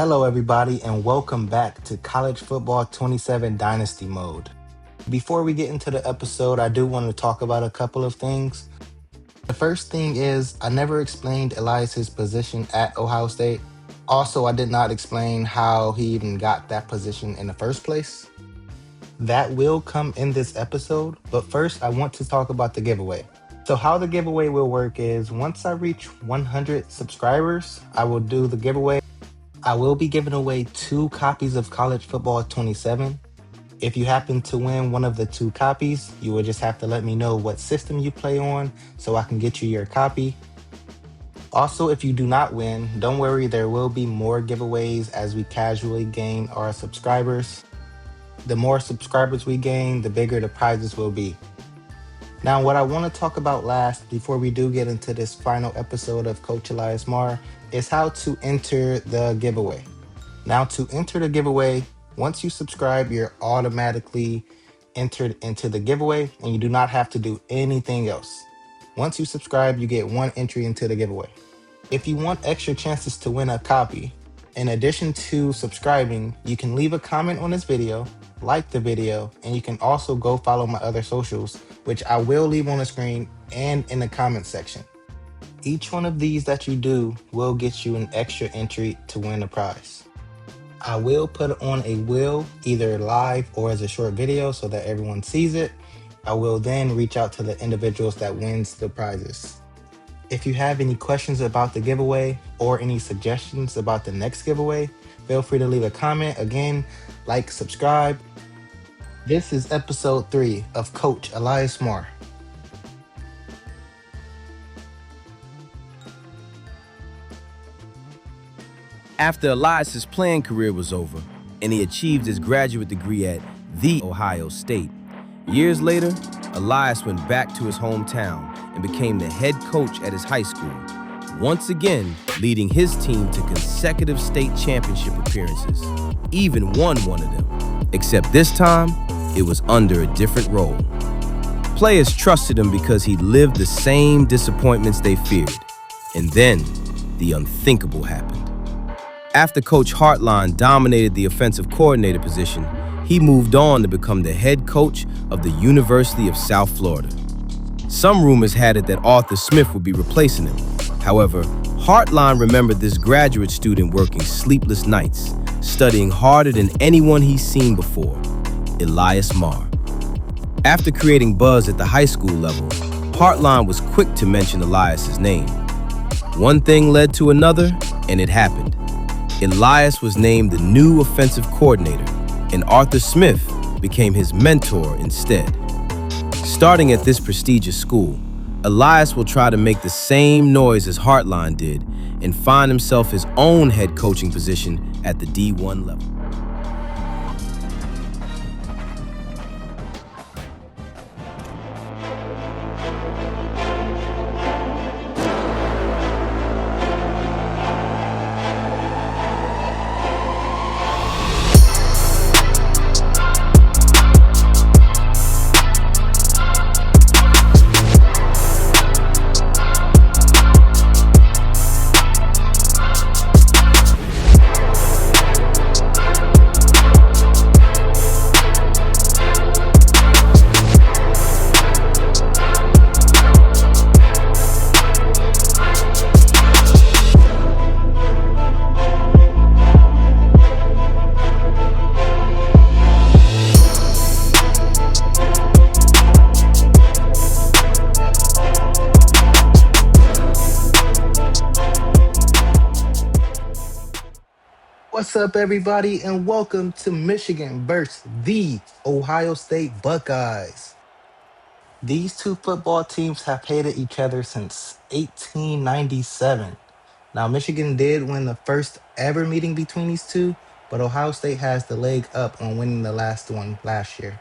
Hello everybody and welcome back to College Football 27 Dynasty Mode. Before we get into the episode, I do want to talk about a couple of things. The first thing is I never explained Elias's position at Ohio State. Also, I did not explain how he even got that position in the first place. That will come in this episode, but first I want to talk about the giveaway. So how the giveaway will work is once I reach 100 subscribers, I will do the giveaway. I will be giving away 2 copies of College Football 27. If you happen to win one of the 2 copies, you will just have to let me know what system you play on so I can get you your copy. Also, if you do not win, don't worry, there will be more giveaways as we casually gain our subscribers. The more subscribers we gain, the bigger the prizes will be. Now, what I want to talk about last, before we do get into this final episode of Coach Elias Moore, is how to enter the giveaway. Now, to enter the giveaway, once you subscribe, you're automatically entered into the giveaway and you do not have to do anything else. Once you subscribe, you get 1 entry into the giveaway. If you want extra chances to win a copy, in addition to subscribing, you can leave a comment on this video, like the video, and you can also go follow my other socials, which I will leave on the screen and in the comment section. Each one of these that you do will get you an extra entry to win a prize. I will put on a wheel either live or as a short video so that everyone sees it. I will then reach out to the individuals that wins the prizes. If you have any questions about the giveaway or any suggestions about the next giveaway, feel free to leave a comment. Again, like, subscribe. This is episode 3 of Coach Elias Moore. After Elias's playing career was over and he achieved his graduate degree at The Ohio State, years later, Elias went back to his hometown and became the head coach at his high school, once again leading his team to consecutive state championship appearances, even won one of them, except this time, it was under a different role. Players trusted him because he lived the same disappointments they feared, and then the unthinkable happened. After Coach Hartline dominated the offensive coordinator position, he moved on to become the head coach of the University of South Florida. Some rumors had it that Arthur Smith would be replacing him. However, Hartline remembered this graduate student working sleepless nights, studying harder than anyone he's seen before, Elias Moore. After creating buzz at the high school level, Hartline was quick to mention Elias's name. One thing led to another, and it happened. Elias was named the new offensive coordinator, and Arthur Smith became his mentor instead. Starting at this prestigious school, Elias will try to make the same noise as Hartline did and find himself his own head coaching position at the D1 level. What's up, everybody, and welcome to Michigan versus the Ohio State Buckeyes. These 2 football teams have hated each other since 1897. Now, Michigan did win the first ever meeting between these 2, but Ohio State has the leg up on winning the last one last year.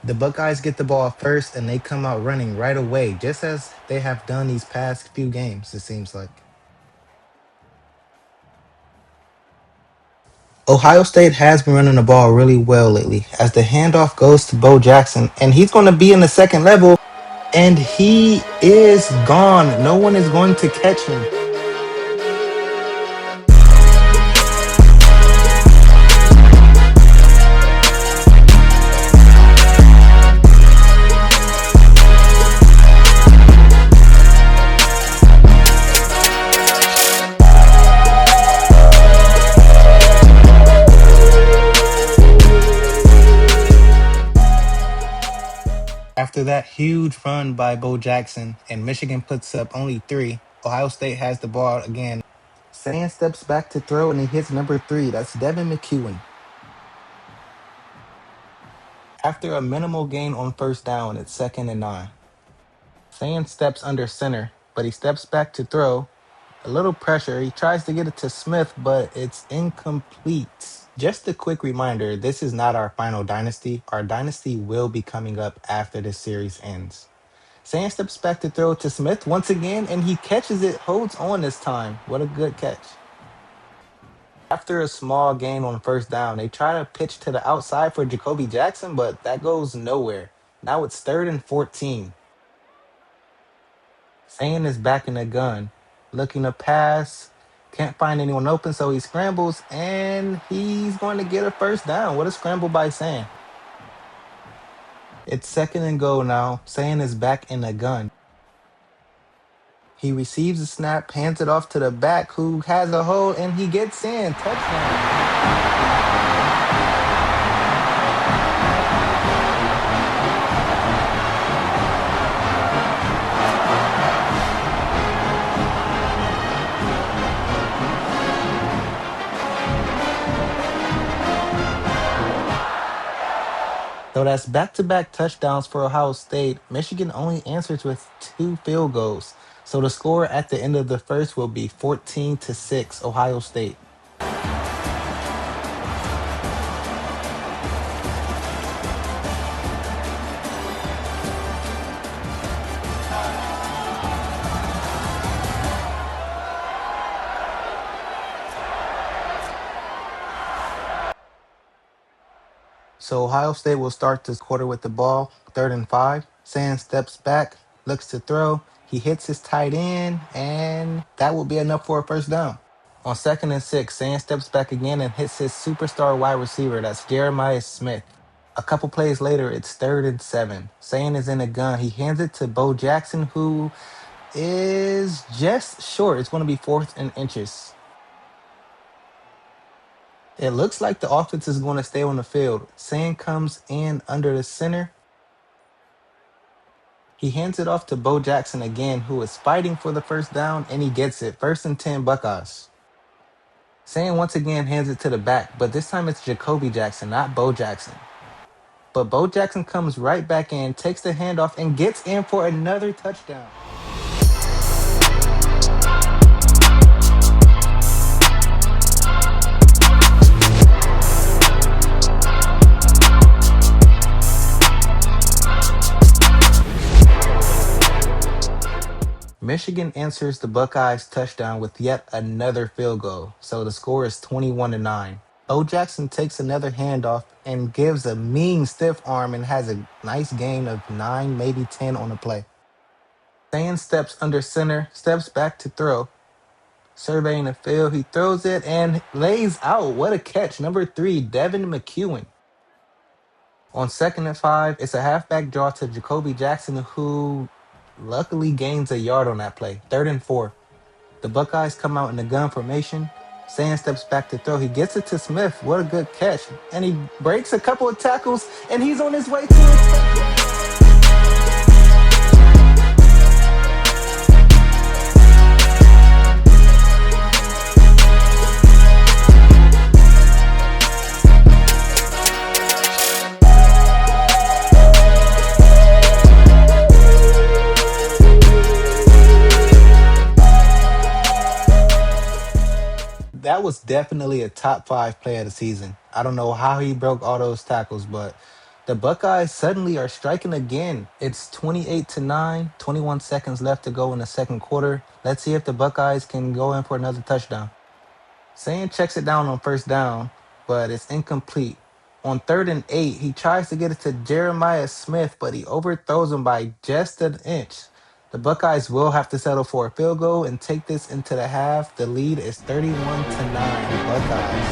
The Buckeyes get the ball first, and they come out running right away, just as they have done these past few games, it seems like. Ohio State has been running the ball really well lately as the handoff goes to Bo Jackson, and he's going to be in the second level, and he is gone. No one is going to catch him. After that huge run by Bo Jackson and Michigan puts up only three, Ohio State has the ball again. Sand steps back to throw and he hits number three. That's Devin McEwen. After a minimal gain on first down, it's 2nd and 9. Sand steps under center, but he steps back to throw. A little pressure. He tries to get it to Smith, but it's incomplete. Just a quick reminder, this is not our final dynasty. Our dynasty will be coming up after this series ends. Sand steps back to throw to Smith once again, and he catches it, holds on this time. What a good catch. After a small gain on first down, they try to pitch to the outside for Jacoby Jackson, but that goes nowhere. Now it's 3rd and 14. Sand is back in the gun, looking to pass. Can't find anyone open, so he scrambles, and he's going to get a first down. What a scramble by Sand. It's 2nd and goal now. Sand is back in the gun. He receives the snap, hands it off to the back who has a hole, and he gets in. Touchdown. So that's back-to-back touchdowns for Ohio State. Michigan only answers with 2 field goals. So the score at the end of the first will be 14-6, Ohio State. So Ohio State will start this quarter with the ball, 3rd and 5. Sand steps back, looks to throw. He hits his tight end, and that will be enough for a first down. On 2nd and 6, Sand steps back again and hits his superstar wide receiver. That's Jeremiah Smith. A couple plays later, it's 3rd and 7. Sand is in a gun. He hands it to Bo Jackson, who is just short. It's going to be 4th and inches. It looks like the offense is going to stay on the field. Sand comes in under the center. He hands it off to Bo Jackson again, who is fighting for the first down, and he gets it. 1st and 10 Buckeyes. Sand once again hands it to the back, but this time it's Jacoby Jackson, not Bo Jackson. But Bo Jackson comes right back in, takes the handoff, and gets in for another touchdown. Michigan answers the Buckeyes' touchdown with yet another field goal, so the score is 21-9. Bo Jackson takes another handoff and gives a mean stiff arm and has a nice gain of 9, maybe 10 on the play. Sand steps under center, steps back to throw. Surveying the field, he throws it and lays out. What a catch. Number 3, Devin McEwen. On 2nd and 5, it's a halfback draw to Jacoby Jackson, who luckily gains a yard on that play. 3rd and 4. The Buckeyes come out in the gun formation. Sand steps back to throw. He gets it to Smith. What a good catch. And he breaks a couple of tackles, and he's on his way to his touchdown. That was definitely a top 5 play of the season. I don't know how he broke all those tackles, but the Buckeyes suddenly are striking again. It's 28-9, 21 seconds left to go in the second quarter. Let's see if the Buckeyes can go in for another touchdown. Sand checks it down on first down, but it's incomplete. On 3rd and 8, he tries to get it to Jeremiah Smith, but he overthrows him by just an inch. The Buckeyes will have to settle for a field goal and take this into the half. The lead is 31-9, Buckeyes.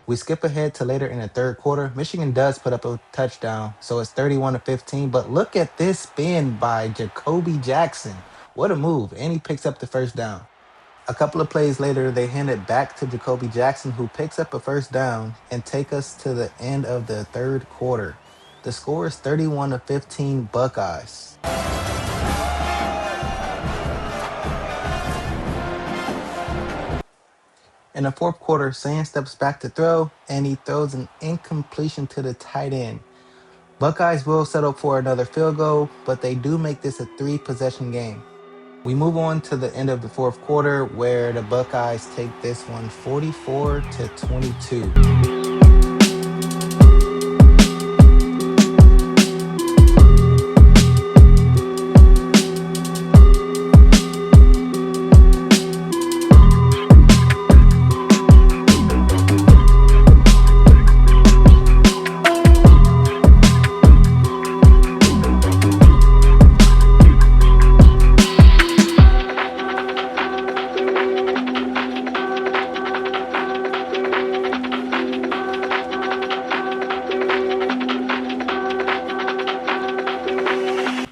We skip ahead to later in the third quarter. Michigan does put up a touchdown, so it's 31-15. But look at this spin by Jacoby Jackson. What a move. And he picks up the first down. A couple of plays later, they hand it back to Jacoby Jackson, who picks up a first down and take us to the end of the third quarter. The score is 31-15 Buckeyes. In the fourth quarter, Sand steps back to throw, and he throws an incompletion to the tight end. Buckeyes will settle for another field goal, but they do make this a three-possession game. We move on to the end of the fourth quarter, where the Buckeyes take this one 44-22.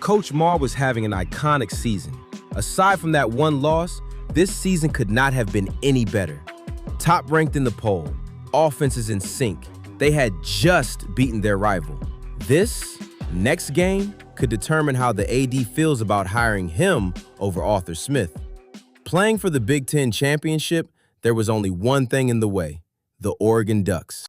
Coach Marr was having an iconic season. Aside from that one loss, this season could not have been any better. Top ranked in the poll, offenses in sync, they had just beaten their rival. This next game could determine how the AD feels about hiring him over Arthur Smith. Playing for the Big Ten championship, there was only one thing in the way: the Oregon Ducks.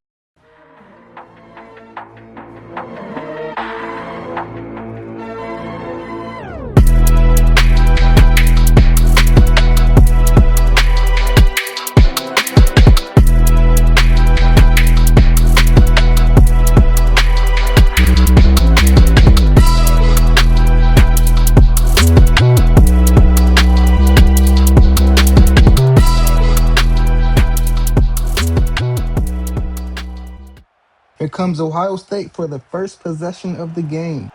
Here comes Ohio State for the first possession of the game.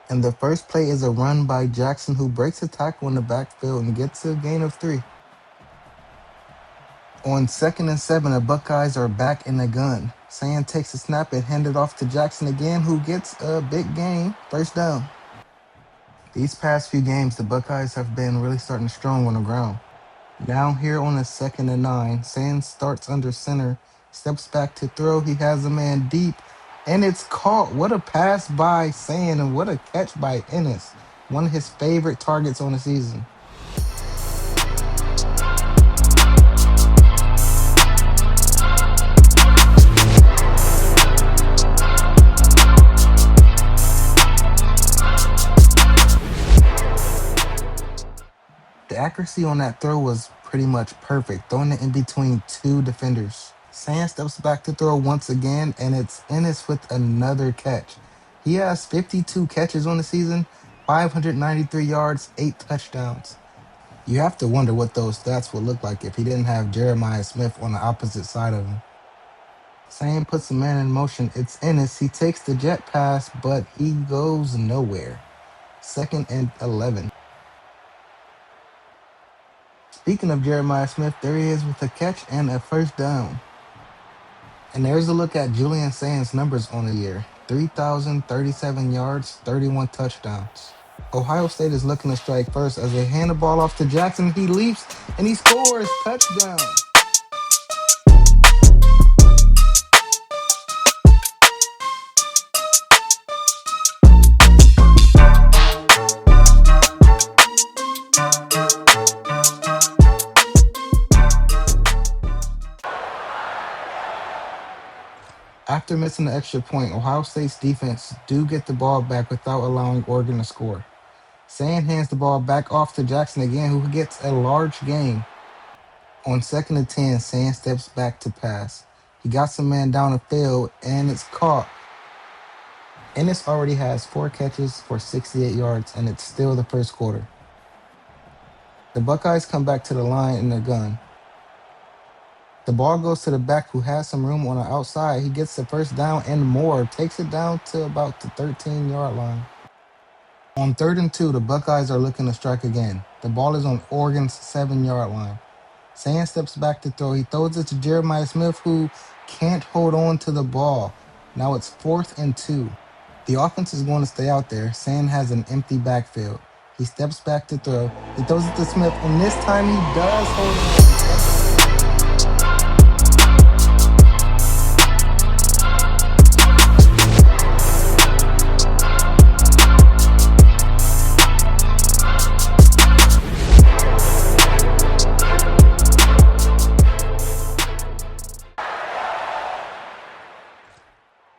And the first play is a run by Jackson, who breaks a tackle in the backfield and gets a gain of 3. On 2nd and 7, the Buckeyes are back in the gun. Sand takes a snap and hands it off to Jackson again, who gets a big gain, first down. These past few games, the Buckeyes have been really starting strong on the ground. Now here on the 2nd and 9, Sand starts under center, steps back to throw. He has a man deep, and it's caught. What a pass by Sand, and what a catch by Ennis, one of his favorite targets on the season. The accuracy on that throw was pretty much perfect, throwing it in between two defenders. Sand steps back to throw once again, and it's Ennis with another catch. He has 52 catches on the season, 593 yards, 8 touchdowns. You have to wonder what those stats would look like if he didn't have Jeremiah Smith on the opposite side of him. Sand puts the man in motion. It's Ennis. He takes the jet pass, but he goes nowhere. 2nd and 11. Speaking of Jeremiah Smith, there he is with a catch and a first down. And there's a look at Julian Sand's numbers on the year: 3,037 yards, 31 touchdowns. Ohio State is looking to strike first as they hand the ball off to Jackson. He leaps and he scores, touchdown. After missing the extra point, Ohio State's defense do get the ball back without allowing Oregon to score. Sand hands the ball back off to Jackson again, who gets a large gain. On 2nd and 10, Sand steps back to pass. He got some man down the field, and it's caught. Ennis already has 4 catches for 68 yards, and it's still the first quarter. The Buckeyes come back to the line in their gun. The ball goes to the back, who has some room on the outside. He gets the first down, and Moore takes it down to about the 13-yard line. On 3rd and 2, the Buckeyes are looking to strike again. The ball is on Oregon's 7-yard line. Sand steps back to throw. He throws it to Jeremiah Smith, who can't hold on to the ball. Now it's 4th and 2. The offense is going to stay out there. Sand has an empty backfield. He steps back to throw. He throws it to Smith, and this time he does hold on. That's a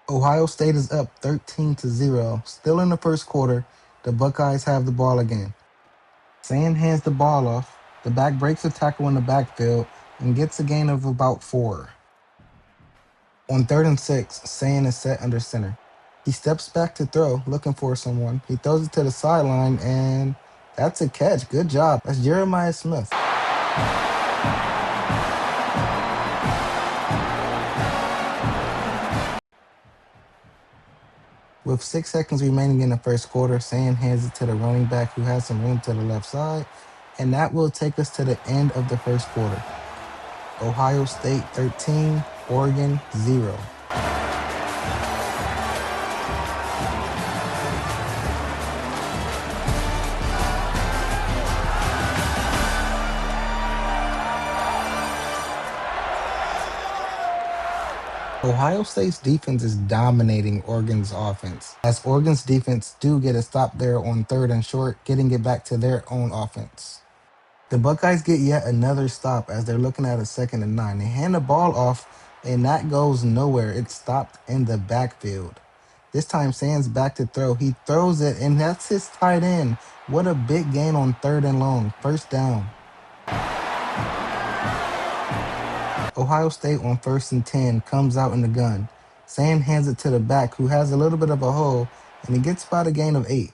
Ohio State is up 13-0. Still in the first quarter, the Buckeyes have the ball again. Sand hands the ball off. The back breaks a tackle in the backfield and gets a gain of about 4. On 3rd and 6, Sand is set under center. He steps back to throw, looking for someone. He throws it to the sideline, and that's a catch. Good job. That's Jeremiah Smith. With 6 seconds remaining in the first quarter, Sand hands it to the running back who has some room to the left side, and that will take us to the end of the first quarter. Ohio State 13, Oregon 0. Ohio State's defense is dominating Oregon's offense, as Oregon's defense do get a stop there on 3rd and short, getting it back to their own offense. The Buckeyes get yet another stop as they're looking at a 2nd and 9. They hand the ball off, and that goes nowhere. It's stopped in the backfield. This time, Sand's back to throw. He throws it, and that's his tight end. What a big gain on 3rd and long. First down. Ohio State on 1st and 10 comes out in the gun. Sand hands it to the back who has a little bit of a hole, and he gets about a gain of 8.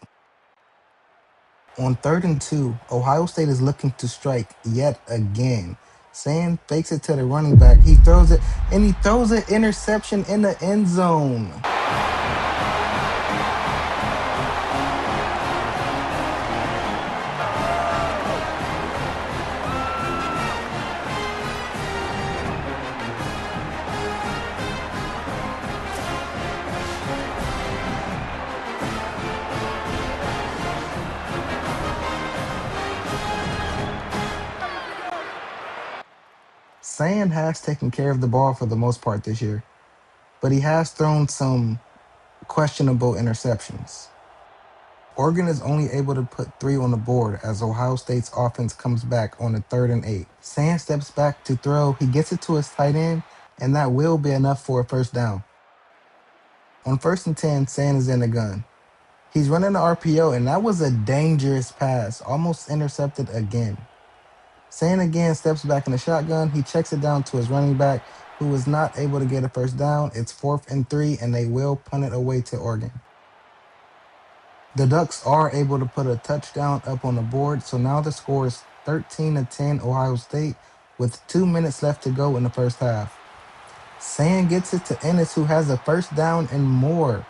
On 3rd and 2, Ohio State is looking to strike yet again. Sand fakes it to the running back. He throws it, and he throws an interception in the end zone. Sand has taken care of the ball for the most part this year, but he has thrown some questionable interceptions. Oregon is only able to put 3 on the board as Ohio State's offense comes back on a 3rd and 8. Sand steps back to throw. He gets it to his tight end, and that will be enough for a first down. On 1st and 10, Sand is in the gun. He's running the RPO, and that was a dangerous pass, almost intercepted again. Sand again steps back in the shotgun. He checks it down to his running back, who was not able to get a first down. It's 4th and 3, and they will punt it away to Oregon. The Ducks are able to put a touchdown up on the board, so now the score is 13-10 Ohio State with 2 minutes left to go in the first half. Sand gets it to Ennis, who has a first down and more,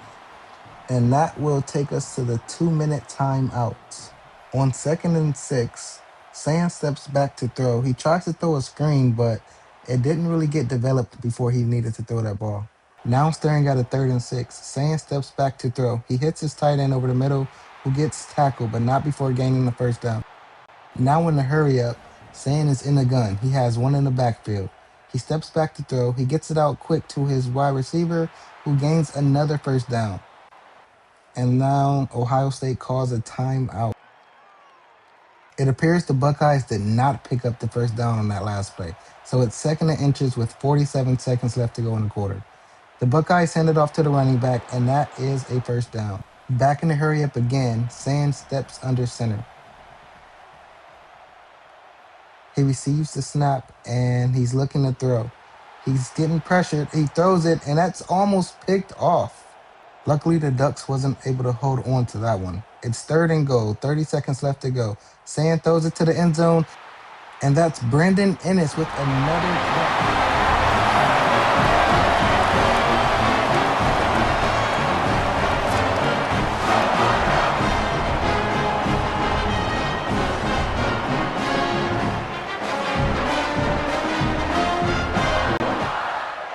and that will take us to the 2-minute timeout. On 2nd and 6, Sand steps back to throw. He tries to throw a screen, but it didn't really get developed before he needed to throw that ball. Now staring at a 3rd and 6, Sand steps back to throw. He hits his tight end over the middle, who gets tackled, but not before gaining the first down. Now in the hurry up, Sand is in the gun. He has one in the backfield. He steps back to throw. He gets it out quick to his wide receiver, who gains another first down. And now Ohio State calls a timeout. It appears the Buckeyes did not pick up the first down on that last play, so it's 2nd and inches with 47 seconds left to go in the quarter. The Buckeyes send it off to the running back, and that is a first down. Back in the hurry up again, Sand steps under center. He receives the snap, and he's looking to throw. He's getting pressured. He throws it, and that's almost picked off. Luckily, the Ducks wasn't able to hold on to that one. It's 3rd and goal, 30 seconds left to go. Sand throws it to the end zone, and that's Brendan Ennis with another catch.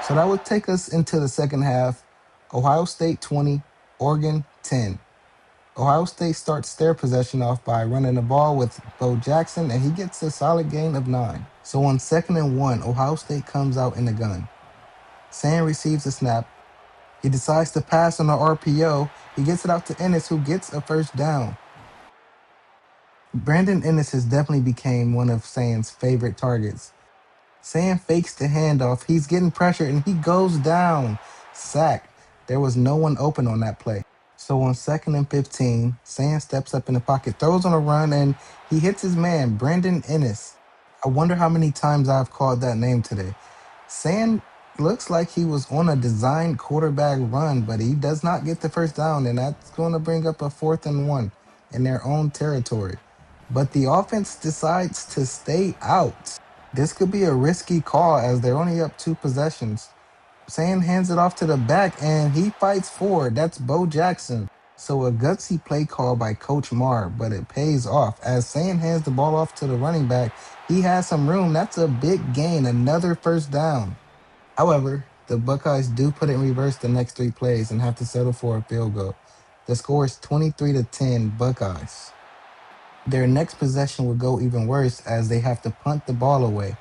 So that would take us into the second half. Ohio State 20, Oregon 10. Ohio State starts their possession off by running the ball with Bo Jackson, and he gets a solid gain of 9. So on 2nd and 1, Ohio State comes out in the gun. Sam receives the snap. He decides to pass on the RPO. He gets it out to Ennis, who gets a first down. Brandon Ennis has definitely became one of Sam's favorite targets. Sam fakes the handoff. He's getting pressured, and he goes down. Sacked. There was no one open on that play. So on 2nd and 15, Sam steps up in the pocket, throws on a run, and he hits his man, Brandon Ennis. I wonder how many times I've called that name today. Sam looks like he was on a designed quarterback run, but he does not get the first down, and that's going to bring up a 4th and 1 in their own territory. But the offense decides to stay out. This could be a risky call as they're only up 2 possessions. Sam hands it off to the back and he fights forward. That's Bo Jackson. So a gutsy play call by Coach Marr, but it pays off. As Sam hands the ball off to the running back, he has some room. That's a big gain, another first down. However, the Buckeyes do put it in reverse the next 3 plays and have to settle for a field goal. The score is 23-10 Buckeyes. Their next possession would go even worse as they have to punt the ball away.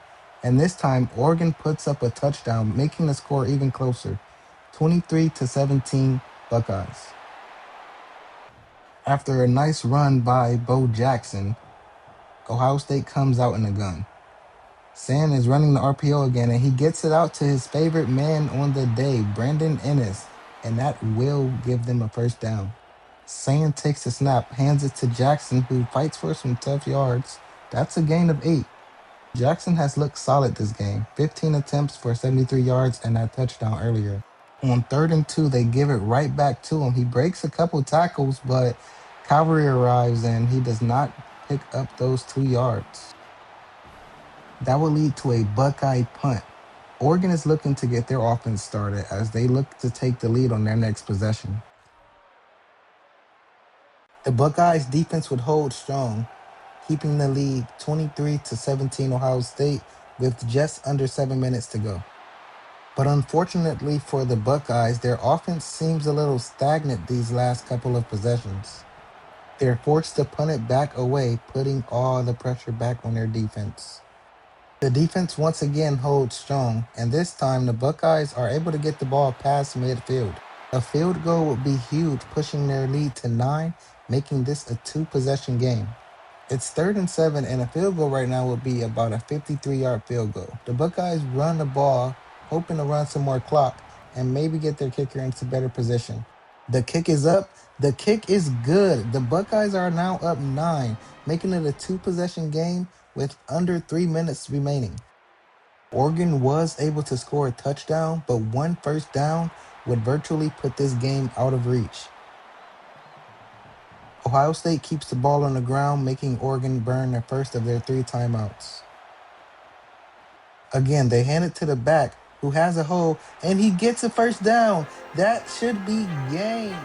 And this time, Oregon puts up a touchdown, making the score even closer, 23-17 Buckeyes. After a nice run by Bo Jackson, Ohio State comes out in the gun. Sam is running the RPO again, and he gets it out to his favorite man on the day, Brandon Ennis, and that will give them a first down. Sam takes the snap, hands it to Jackson, who fights for some tough yards. That's a gain of 8. Jackson has looked solid this game, 15 attempts for 73 yards and that touchdown earlier. On 3rd and 2, they give it right back to him. He breaks a couple tackles, but cavalry arrives and he does not pick up those 2 yards. That will lead to a Buckeye punt. Oregon is looking to get their offense started as they look to take the lead on their next possession. The Buckeyes defense would hold strong, keeping the lead 23-17 Ohio State with just under 7 minutes to go. But unfortunately for the Buckeyes, their offense seems a little stagnant these last couple of possessions. They're forced to punt it back away, putting all the pressure back on their defense. The defense once again holds strong, and this time the Buckeyes are able to get the ball past midfield. A field goal would be huge, pushing their lead to 9, making this a 2-possession game. It's 3rd and 7, and a field goal right now would be about a 53-yard field goal. The Buckeyes run the ball, hoping to run some more clock and maybe get their kicker into better position. The kick is up. The kick is good. The Buckeyes are now up 9, making it a 2-possession game with under 3 minutes remaining. Oregon was able to score a touchdown, but one first down would virtually put this game out of reach. Ohio State keeps the ball on the ground, making Oregon burn their first of their 3 timeouts. Again, they hand it to the back, who has a hole, and he gets a first down. That should be game.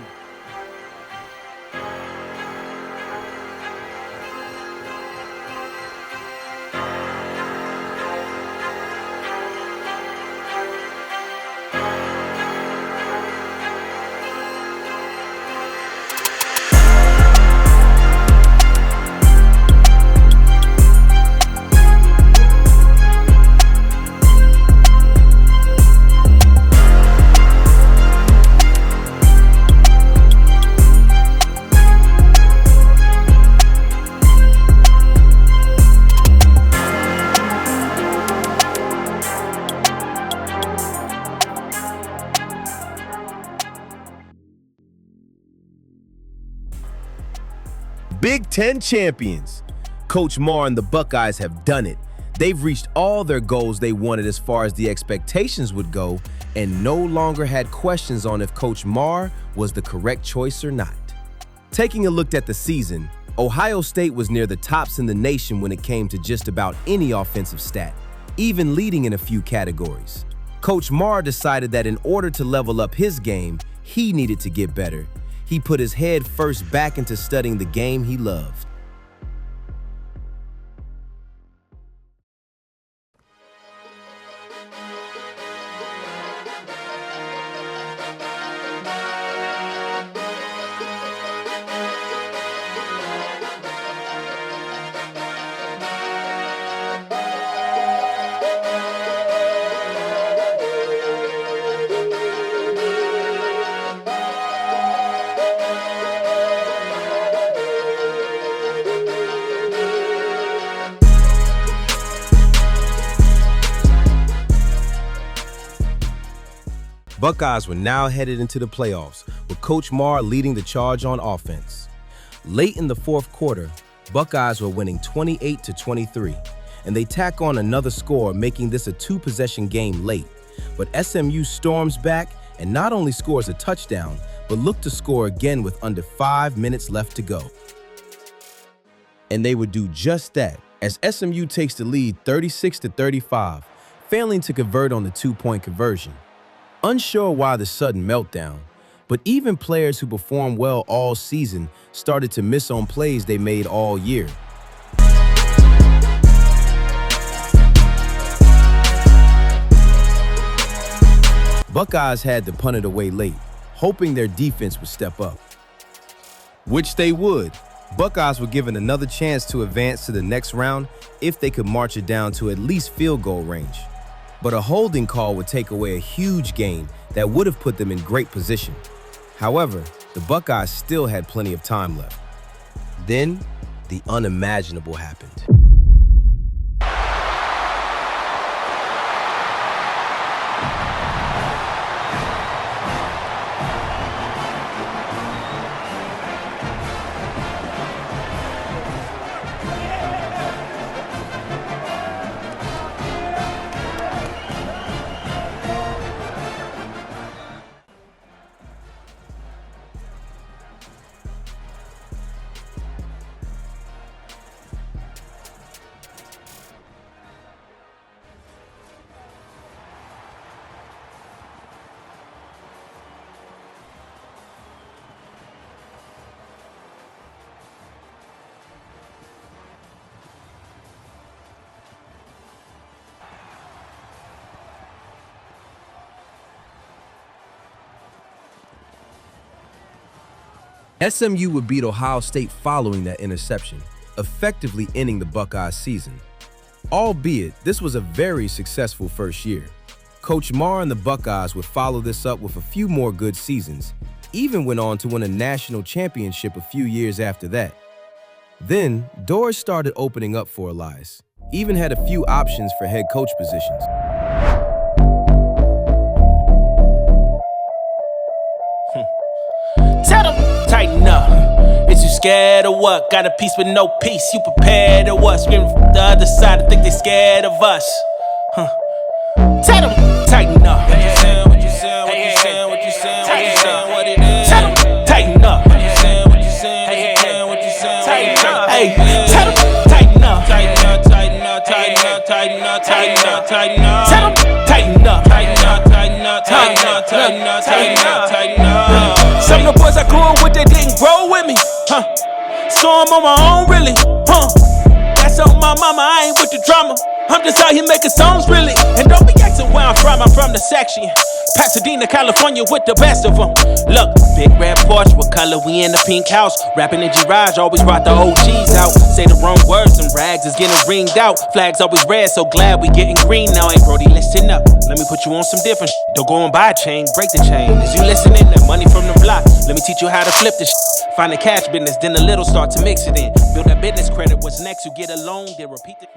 Big Ten champions. Coach Marr and the Buckeyes have done it. They've reached all their goals they wanted as far as the expectations would go, and no longer had questions on if Coach Marr was the correct choice or not. Taking a look at the season, Ohio State was near the tops in the nation when it came to just about any offensive stat, even leading in a few categories. Coach Marr decided that in order to level up his game, he needed to get better. He put his head first back into studying the game he loved. Buckeyes were now headed into the playoffs, with Coach Marr leading the charge on offense. Late in the fourth quarter, Buckeyes were winning 28-23, and they tack on another score, making this a two-possession game late. But SMU storms back and not only scores a touchdown, but look to score again with under 5 minutes left to go. And they would do just that, as SMU takes the lead 36-35, failing to convert on the two-point conversion. Unsure why the sudden meltdown, but even players who performed well all season started to miss on plays they made all year. Buckeyes had to punt it away late, hoping their defense would step up. Which they would. Buckeyes were given another chance to advance to the next round if they could march it down to at least field goal range. But a holding call would take away a huge gain that would have put them in great position. However, the Buckeyes still had plenty of time left. Then, the unimaginable happened. SMU would beat Ohio State following that interception, effectively ending the Buckeyes season. Albeit, this was a very successful first year. Coach Marr and the Buckeyes would follow this up with a few more good seasons, even went on to win a national championship a few years after that. Then, doors started opening up for Elias, even had a few options for head coach positions. Tell them, tighten up. Is you scared of what? Got a piece with no peace. You prepared or what? Screaming from the other side. I think they scared of us. Tell them, tighten up. What you saying? What you saying? What you saying? What you saying? What you saying? What it is? Tell them, tighten up. What you saying? What you saying? What you saying? What you saying? Hey, tell them, tighten up. Tighten up. Tighten up. Tighten up. Tighten up. Tighten up. Tighten up. Tell them, tighten up. Tighten up. Tighten up. Tighten up. Tighten up. Tighten up. Tighten up. Some of the boys I grew up with, they didn't grow with me, so I'm on my own, really, That's on my mama, I ain't with the drama. I'm just out here making songs, really. And don't be asking where I'm from the section. Pasadena, California, with the best of them. Look, big red Porsche, what color? We in the pink house. Rapping in G-Raj, always brought the OGs out. Say the wrong words, and rags is getting ringed out. Flags always red, so glad we getting green now. Hey, Brody, listen up. Let me put you on some different shit. Don't go and buy a chain, break the chain. As you listening, that money from the block. Let me teach you how to flip the shit. Find the cash business, then a little start to mix it in. Build that business credit, what's next? You get a loan, then repeat the